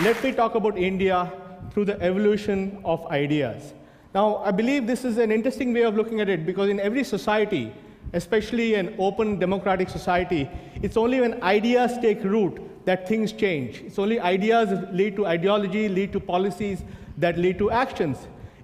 let me talk about India through the evolution of ideas. Now, I believe this is an interesting way of looking at it because in every society, especially an open democratic society, it's only when ideas take root that things change. It's only ideas lead to ideology, lead to policies that lead to actions.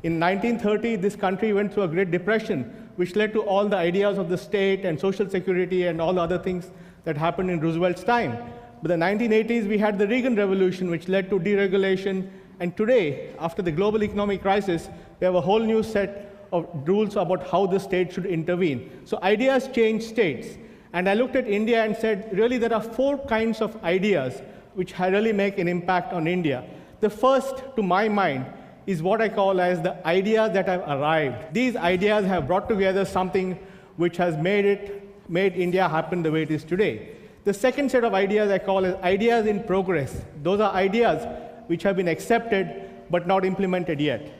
In 1930, this country went through a Great Depression, which led to all the ideas of the state and social security and all the other things that happened in Roosevelt's time. But in the 1980s, we had the Reagan Revolution, which led to deregulation. And today, after the global economic crisis, we have a whole new set of rules about how the state should intervene. So ideas change states. And I looked at India and said, really, there are 4 kinds of ideas which really make an impact on India. The first, to my mind, is what I call as the ideas that have arrived. These ideas have brought together something which has made India happen the way it is today. The second set of ideas I call as ideas in progress. Those are ideas which have been accepted but not implemented yet.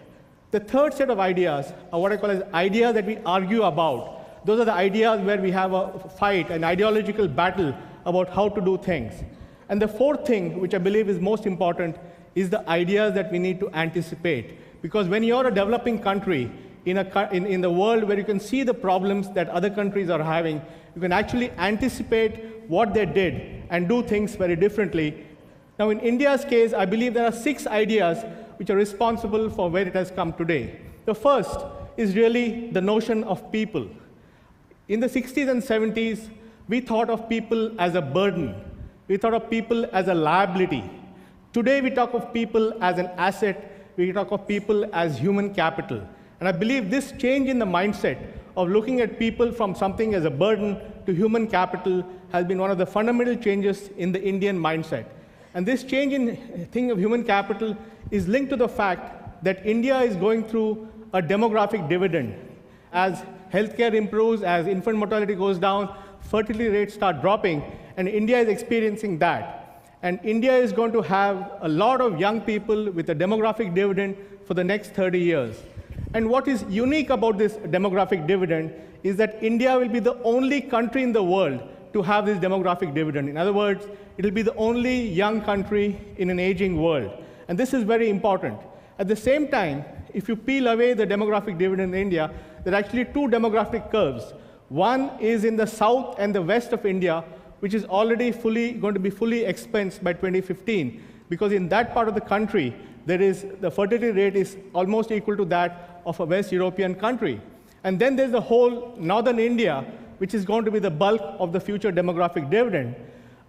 The third set of ideas are what I call as ideas that we argue about. Those are the ideas where we have a fight, an ideological battle about how to do things. And the fourth thing, which I believe is most important, is the ideas that we need to anticipate. Because when you're a developing country in the world where you can see the problems that other countries are having, you can actually anticipate what they did and do things very differently. Now, in India's case, I believe there are 6 ideas which are responsible for where it has come today. The first is really the notion of people. In the 60s and 70s, we thought of people as a burden. We thought of people as a liability. Today, we talk of people as an asset. We talk of people as human capital. And I believe this change in the mindset of looking at people from something as a burden to human capital has been one of the fundamental changes in the Indian mindset. And this change in thing of human capital is linked to the fact that India is going through a demographic dividend. As healthcare improves, as infant mortality goes down, fertility rates start dropping, and India is experiencing that. And India is going to have a lot of young people with a demographic dividend for the next 30 years. And what is unique about this demographic dividend is that India will be the only country in the world to have this demographic dividend. In other words, it will be the only young country in an aging world. And this is very important. At the same time, if you peel away the demographic dividend in India, there are actually 2 demographic curves. One is in the south and the west of India, which is already going to be fully expensed by 2015, because in that part of the country, the fertility rate is almost equal to that of a West European country. And then there's the whole northern India, which is going to be the bulk of the future demographic dividend.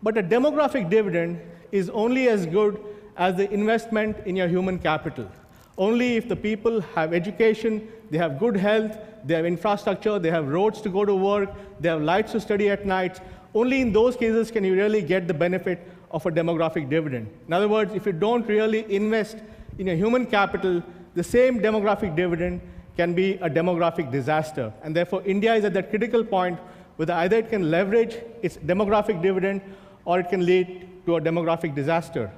But a demographic dividend is only as good as the investment in your human capital. Only if the people have education, they have good health, they have infrastructure, they have roads to go to work, they have lights to study at night, only in those cases can you really get the benefit of a demographic dividend. In other words, if you don't really invest in your human capital, the same demographic dividend can be a demographic disaster. And therefore, India is at that critical point where either it can leverage its demographic dividend or it can lead to a demographic disaster.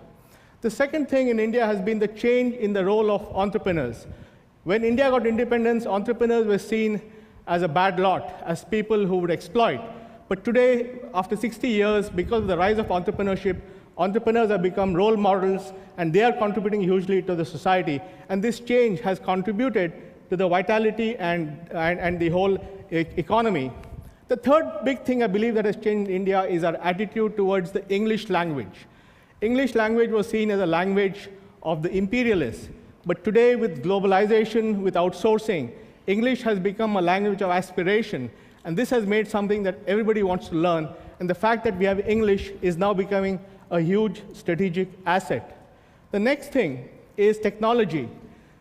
The second thing in India has been the change in the role of entrepreneurs. When India got independence, entrepreneurs were seen as a bad lot, as people who would exploit. But today, after 60 years, because of the rise of entrepreneurship, entrepreneurs have become role models, and they are contributing hugely to the society. And this change has contributed to the vitality and the whole economy. The third big thing I believe that has changed in India is our attitude towards the English language. English language was seen as a language of the imperialists. But today, with globalization, with outsourcing, English has become a language of aspiration. And this has made something that everybody wants to learn. And the fact that we have English is now becoming a huge strategic asset. The next thing is technology.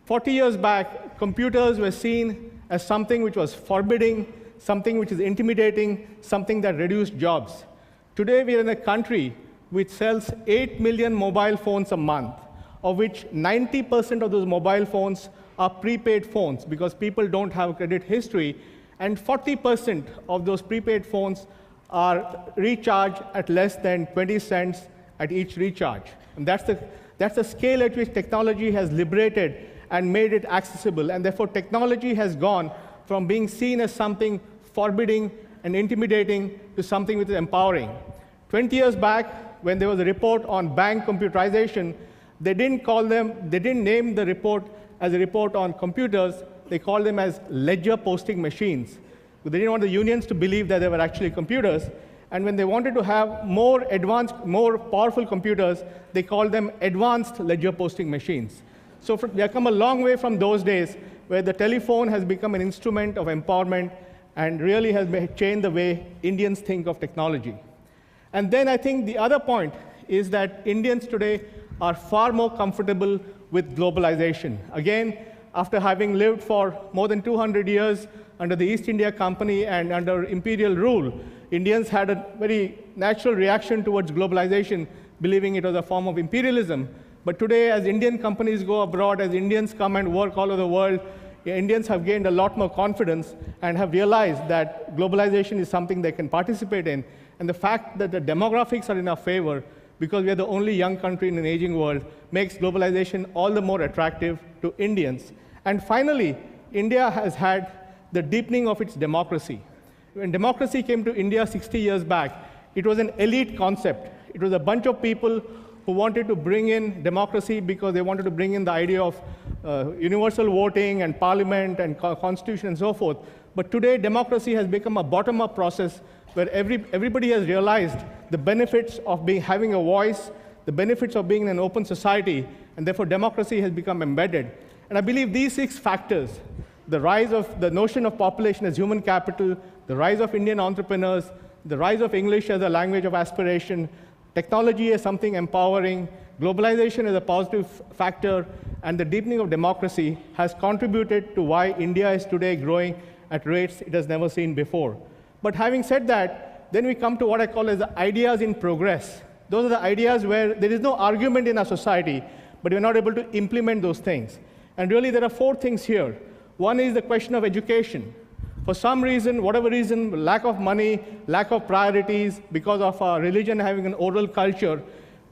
40 years back, computers were seen as something which was forbidding, something which is intimidating, something that reduced jobs. Today, we are in a country which sells 8 million mobile phones a month, of which 90% of those mobile phones are prepaid phones because people don't have a credit history, and 40% of those prepaid phones are recharged at less than 20 cents at each recharge. And that's the scale at which technology has liberated and made it accessible. And therefore, technology has gone from being seen as something forbidding and intimidating to something which is empowering. 20 years back, when there was a report on bank computerization, They didn't name the report as a report on computers. They called them as ledger posting machines. They didn't want the unions to believe that they were actually computers. And when they wanted to have more advanced, more powerful computers, they called them advanced ledger posting machines. So we have come a long way from those days where the telephone has become an instrument of empowerment and really has changed the way Indians think of technology. And then I think the other point is that Indians today are far more comfortable with globalization. Again, after having lived for more than 200 years under the East India Company and under imperial rule, Indians had a very natural reaction towards globalization, believing it was a form of imperialism. But today, as Indian companies go abroad, as Indians come and work all over the world, Indians have gained a lot more confidence and have realized that globalization is something they can participate in. And the fact that the demographics are in our favor, because we are the only young country in an aging world, makes globalization all the more attractive to Indians. And finally, India has had the deepening of its democracy. When democracy came to India 60 years back, it was an elite concept. It was a bunch of people who wanted to bring in democracy because they wanted to bring in the idea of universal voting and parliament and constitution and so forth. But today, democracy has become a bottom-up process where everybody has realized the benefits of having a voice, the benefits of being in an open society, and therefore democracy has become embedded. And I believe these 6 factors, the rise of the notion of population as human capital, the rise of Indian entrepreneurs, the rise of English as a language of aspiration, technology as something empowering, globalization as a positive factor, and the deepening of democracy has contributed to why India is today growing at rates it has never seen before. But having said that, then we come to what I call as the ideas in progress. Those are the ideas where there is no argument in our society, but we're not able to implement those things. And really, there are 4 things here. One is the question of education. For some reason, whatever reason, lack of money, lack of priorities, because of our religion having an oral culture,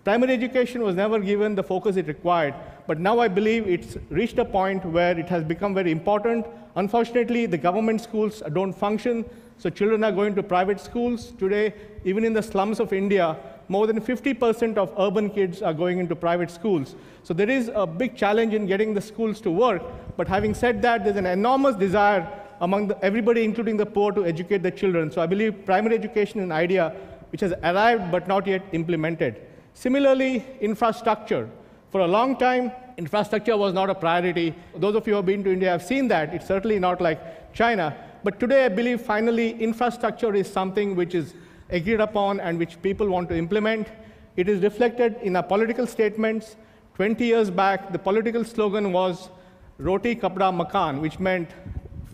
primary education was never given the focus it required. But now I believe it's reached a point where it has become very important. Unfortunately, the government schools don't function, so children are going to private schools. Today, even in the slums of India, more than 50% of urban kids are going into private schools. So there is a big challenge in getting the schools to work. But having said that, there's an enormous desire among everybody, including the poor, to educate the children. So I believe primary education is an idea which has arrived but not yet implemented. Similarly, infrastructure. For a long time, infrastructure was not a priority. Those of you who have been to India have seen that. It's certainly not like China. But today, I believe, finally, infrastructure is something which is agreed upon and which people want to implement. It is reflected in our political statements. 20 years back, the political slogan was Roti Kapda Makan, which meant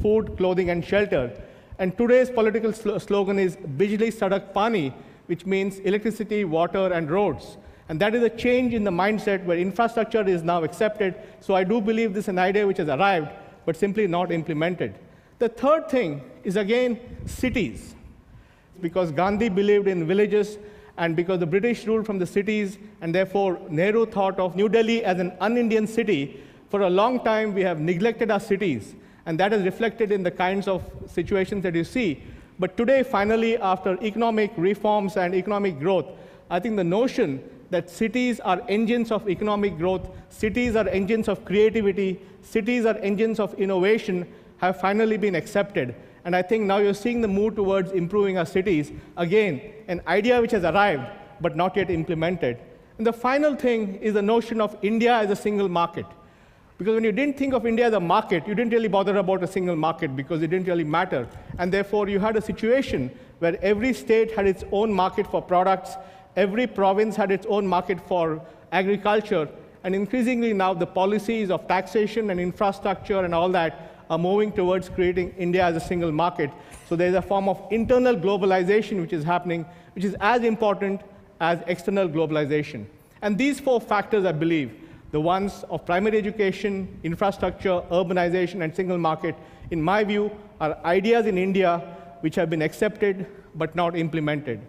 food, clothing, and shelter. And today's political slogan is Bijli Sadak Pani, which means electricity, water, and roads. And that is a change in the mindset where infrastructure is now accepted. So I do believe this is an idea which has arrived, but simply not implemented. The third thing is, again, cities. Because Gandhi believed in villages, and because the British ruled from the cities, and therefore Nehru thought of New Delhi as an un-Indian city, for a long time we have neglected our cities. And that is reflected in the kinds of situations that you see. But today, finally, after economic reforms and economic growth, I think the notion that cities are engines of economic growth, cities are engines of creativity, cities are engines of innovation, have finally been accepted. And I think now you're seeing the move towards improving our cities. Again, an idea which has arrived, but not yet implemented. And the final thing is the notion of India as a single market. Because when you didn't think of India as a market, you didn't really bother about a single market because it didn't really matter. And therefore, you had a situation where every state had its own market for products, every province had its own market for agriculture, and increasingly now the policies of taxation and infrastructure and all that are moving towards creating India as a single market. So there's a form of internal globalization which is happening, which is as important as external globalization. And these 4 factors, I believe, the ones of primary education, infrastructure, urbanization, and single market, in my view, are ideas in India which have been accepted but not implemented.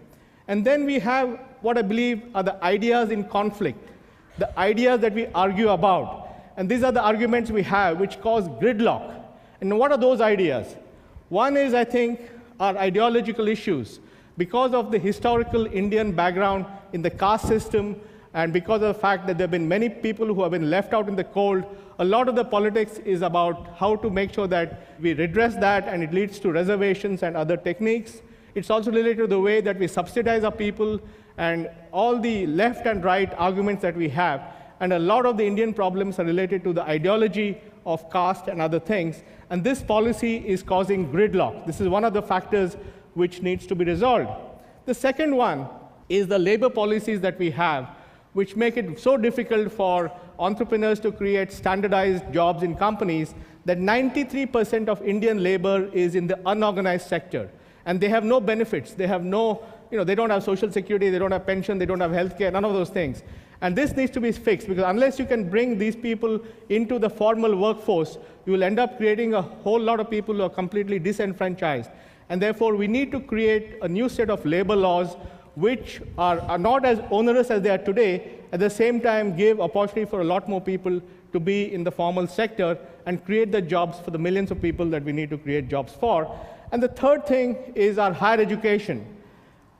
And then we have what I believe are the ideas in conflict, the ideas that we argue about. And these are the arguments we have which cause gridlock. And what are those ideas? One is, I think, our ideological issues. Because of the historical Indian background in the caste system And because of the fact that there have been many people who have been left out in the cold, a lot of the politics is about how to make sure that we redress that, and it leads to reservations and other techniques. It's also related to the way that we subsidize our people and all the left and right arguments that we have. And a lot of the Indian problems are related to the ideology of caste and other things. And this policy is causing gridlock. This is one of the factors which needs to be resolved. The second one is the labor policies that we have, which make it so difficult for entrepreneurs to create standardized jobs in companies that 93% of Indian labor is in the unorganized sector. And they have no benefits. They have no, they don't have social security, they don't have pension, they don't have healthcare, none of those things. And this needs to be fixed, because unless you can bring these people into the formal workforce, you will end up creating a whole lot of people who are completely disenfranchised. And therefore, we need to create a new set of labor laws which are not as onerous as they are today, at the same time give opportunity for a lot more people to be in the formal sector and create the jobs for the millions of people that we need to create jobs for. And the third thing is our higher education.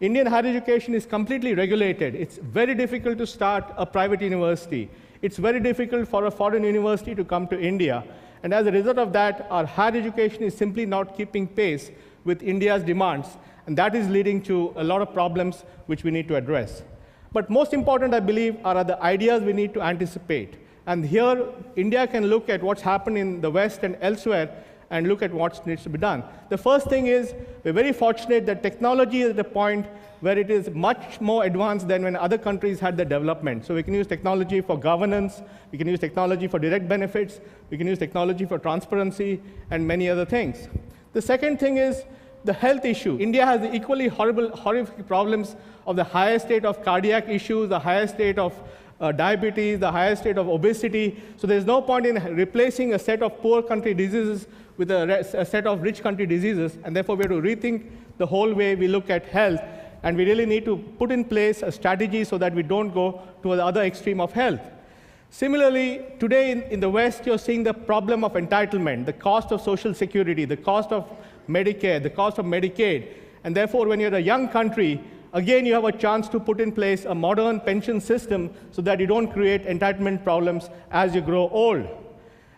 Indian higher education is completely regulated. It's very difficult to start a private university. It's very difficult for a foreign university to come to India. And as a result of that, our higher education is simply not keeping pace with India's demands. And that is leading to a lot of problems which we need to address. But most important, I believe, are the ideas we need to anticipate. And here, India can look at what's happened in the West and elsewhere and look at what needs to be done. The first thing is, we're very fortunate that technology is at a point where it is much more advanced than when other countries had their development. So we can use technology for governance, we can use technology for direct benefits, we can use technology for transparency, and many other things. The second thing is the health issue. India has the equally horrific problems of the higher state of cardiac issues, the higher state of diabetes, the higher state of obesity. So there's no point in replacing a set of poor country diseases with a set of rich country diseases, and therefore we have to rethink the whole way we look at health, and we really need to put in place a strategy so that we don't go to the other extreme of health. Similarly, today in the West, you're seeing the problem of entitlement, the cost of social security, the cost of Medicare, the cost of Medicaid, and therefore when you're a young country, again you have a chance to put in place a modern pension system so that you don't create entitlement problems as you grow old.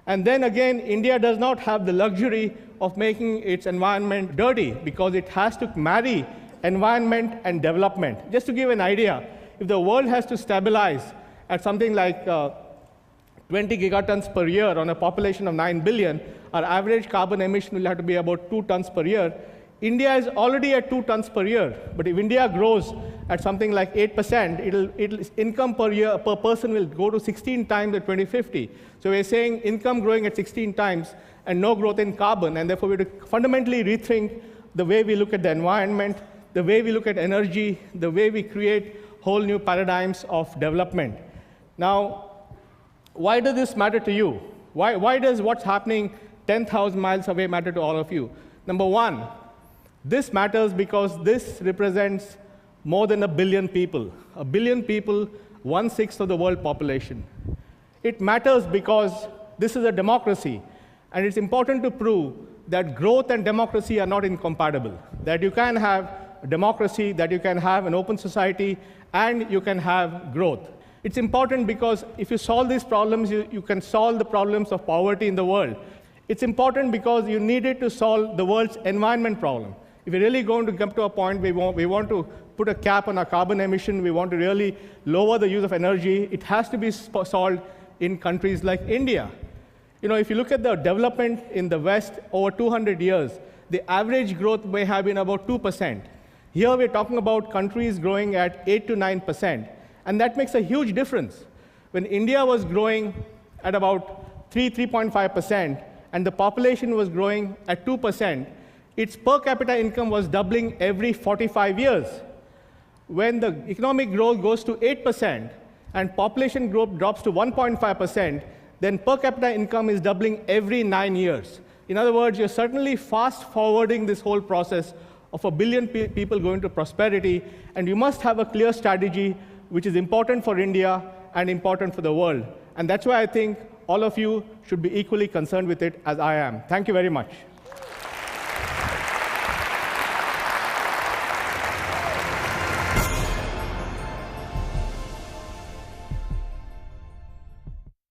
And then again, India does not have the luxury of making its environment dirty, because it has to marry environment and development. Just to give an idea, if the world has to stabilize at something like 20 gigatons per year on a population of 9 billion, our average carbon emission will have to be about 2 tons per year. India is already at 2 tons per year, but if India grows at something like 8%, income per year per person will go to 16 times at 2050. So we're saying income growing at 16 times and no growth in carbon, and therefore we have to fundamentally rethink the way we look at the environment, the way we look at energy, the way we create whole new paradigms of development. Now, why does this matter to you? Why does what's happening 10,000 miles away matter to all of you? Number one, this matters because this represents more than 1 billion people. 1 billion people, 1/6 of the world population. It matters because this is a democracy, and it's important to prove that growth and democracy are not incompatible, that you can have a democracy, that you can have an open society, and you can have growth. It's important because if you solve these problems, you can solve the problems of poverty in the world. It's important because you needed to solve the world's environment problem. If we're really going to come to a point where we want to put a cap on our carbon emission, we want to really lower the use of energy, it has to be solved in countries like India. If you look at the development in the West over 200 years, the average growth may have been about 2%. Here we're talking about countries growing at 8 to 9%, and that makes a huge difference. When India was growing at about 3.5%, and the population was growing at 2%, its per capita income was doubling every 45 years. When the economic growth goes to 8% and population growth drops to 1.5%, then per capita income is doubling every 9 years. In other words, you're certainly fast-forwarding this whole process of 1 billion people going to prosperity, and you must have a clear strategy which is important for India and important for the world. And that's why I think all of you should be equally concerned with it as I am. Thank you very much.